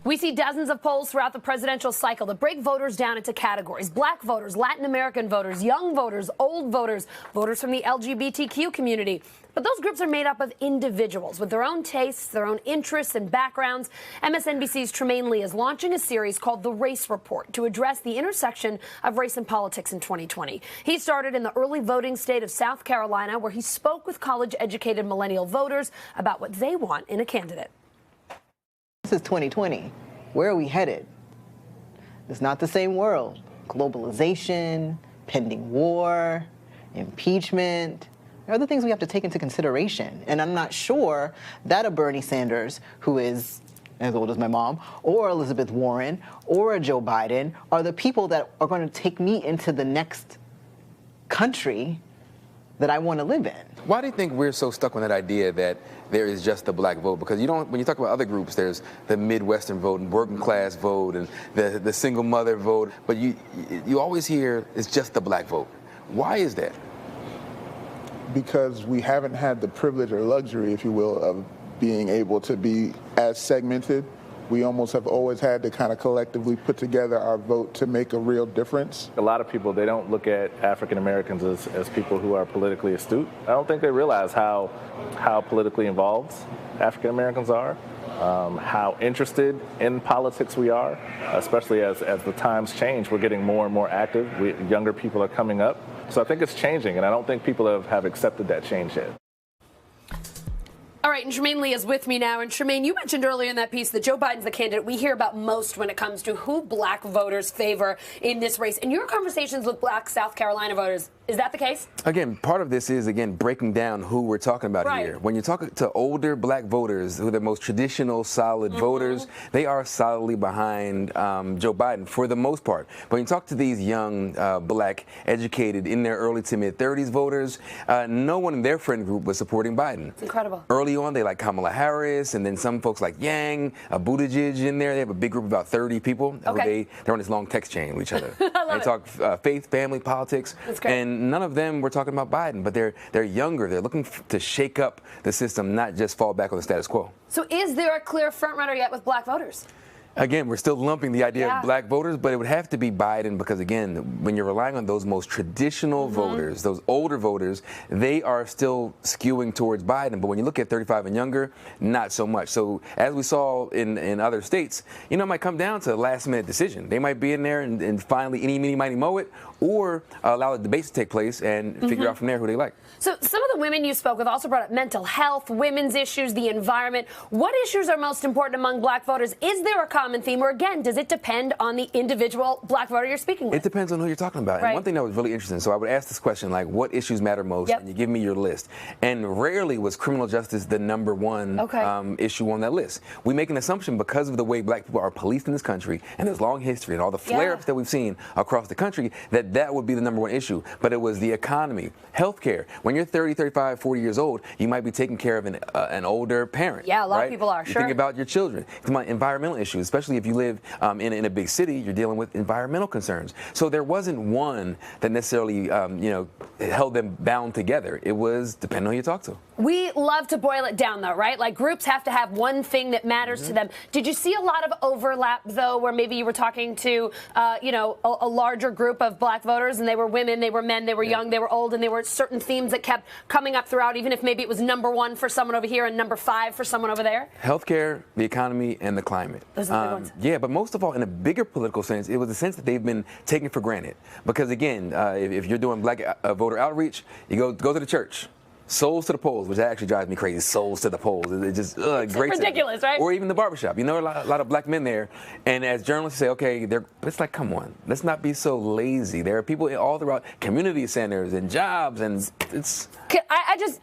We see dozens of polls throughout the presidential cycle that break voters down into categories: black voters, Latin American voters, young voters, old voters, voters from the LGBTQ community. But those groups are made up of individuals with their own tastes, their own interests and backgrounds. MSNBC's Trymaine is launching a series called The Race Report to address the intersection of race and politics in 2020. He started in the early voting state of South Carolina, where he spoke with college-educated millennial voters about what they want in a candidate. This is 2020. Where are we headed? It's not the same world. Globalization, pending war, impeachment. There are other things we have to take into consideration. And I'm not sure that a Bernie Sanders, who is as old as my mom, or Elizabeth Warren, or a Joe Biden, are the people that are going to take me into the next country that I want to live in. Why do you think we're so stuck on that idea that there is just the black vote? Because when you talk about other groups, there's the Midwestern vote and working class vote and the single mother vote, but you always hear it's just the black vote. Why is that? Because we haven't had the privilege or luxury, if you will, of being able to be as segmented. We almost have always had to kind of collectively put together our vote to make a real difference. A lot of people, they don't look at African Americans as people who are politically astute. I don't think they realize how politically involved African Americans are, how interested in politics we are, especially as the times change. We're getting more and more active. Younger people are coming up. So I think it's changing, and I don't think people have accepted that change yet. All right, and Trymaine is with me now. And Trymaine, you mentioned earlier in that piece that Joe Biden's the candidate we hear about most when it comes to who black voters favor in this race. In your conversations with black South Carolina voters, is that the case? Again, part of this is, breaking down who we're talking about here. When you talk to older black voters, who are the most traditional, solid voters, they are solidly behind Joe Biden for the most part. But when you talk to these young, black, educated, in their early to mid-30s voters, no one in their friend group was supporting Biden. It's incredible. Early on, they like Kamala Harris, and then some folks like Yang, Buttigieg in there. They have a big group of about 30 people. Okay. They're on this long text chain with each other. They talk faith, family, politics. That's great. And none of them were talking about Biden, but they're younger. They're looking to shake up the system, not just fall back on the status quo. So is there a clear frontrunner yet with black voters? Again, we're still lumping the idea of black voters, but it would have to be Biden because, again, when you're relying on those most traditional voters, those older voters, they are still skewing towards Biden. But when you look at 35 and younger, not so much. So as we saw in other states, it might come down to a last-minute decision. They might be in there and finally eeny, meeny, miny, mow it, or allow the debates to take place and figure out from there who they like. So some of the women you spoke with also brought up mental health, women's issues, the environment. What issues are most important among black voters? Is there a common theme, or again, does it depend on the individual black voter you're speaking with? It depends on who you're talking about. Right. And one thing that was really interesting, so I would ask this question, like, what issues matter most? And you give me your list. And rarely was criminal justice the number one issue on that list. We make an assumption because of the way black people are policed in this country, and there's long history and all the flare-ups that we've seen across the country, that would be the number one issue. But it was the economy, healthcare. When you're 30, 35, 40 years old, you might be taking care of an older parent. Yeah, a lot of people are, You think about your children. Think about environmental issues, especially if you live in a big city, you're dealing with environmental concerns. So there wasn't one that necessarily, held them bound together. It was depending on who you talk to. We love to boil it down, though, right? Like, groups have to have one thing that matters to them. Did you see a lot of overlap, though, where maybe you were talking to, a larger group of black voters, and they were women, they were men, they were young, they were old, and there were certain themes that kept coming up throughout, even if maybe it was number one for someone over here and number 5 for someone over there? Healthcare, the economy, and the climate. Those are the big ones. Yeah, but most of all, in a bigger political sense, it was a sense that they've been taken for granted. Because, again, if you're doing black voter outreach, you go to the church. Souls to the polls, which actually drives me crazy. Souls to the polls. It's just great. Ridiculous, right? Or even the barbershop. A lot of black men there. And as journalists say, okay, it's like, come on, let's not be so lazy. There are people all throughout community centers and jobs, and it's...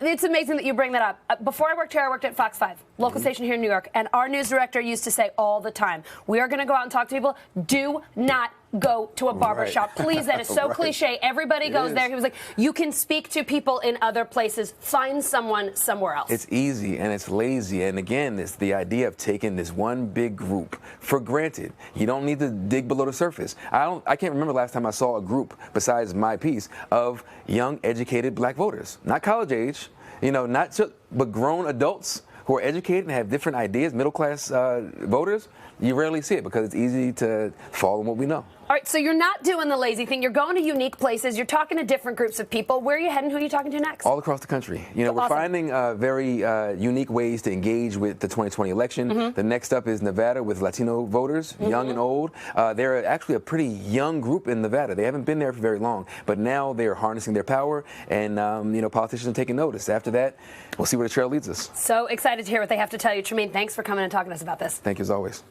It's amazing that you bring that up. Before I worked here, I worked at Fox 5, local station here in New York, and our news director used to say all the time, we are going to go out and talk to people. Do not go to a barbershop. Please, that is so cliche. Everybody goes there. He was like, you can speak to people in other places. Find someone somewhere else. It's easy and it's lazy. And again, it's the idea of taking this one big group for granted. You don't need to dig below the surface. I can't remember last time I saw a group, besides my piece, of young, educated black voters. Not college age, but grown adults who are educated and have different ideas, middle-class voters, you rarely see it because it's easy to fall in what we know. All right, so you're not doing the lazy thing. You're going to unique places. You're talking to different groups of people. Where are you heading? Who are you talking to next? All across the country. You know, we're finding very unique ways to engage with the 2020 election. The next up is Nevada with Latino voters, young and old. They're actually a pretty young group in Nevada. They haven't been there for very long, but now they're harnessing their power, and you know, politicians are taking notice. After that, we'll see where the trail leads us. So excited to hear what they have to tell you. Trymaine, thanks for coming and talking to us about this. Thank you as always.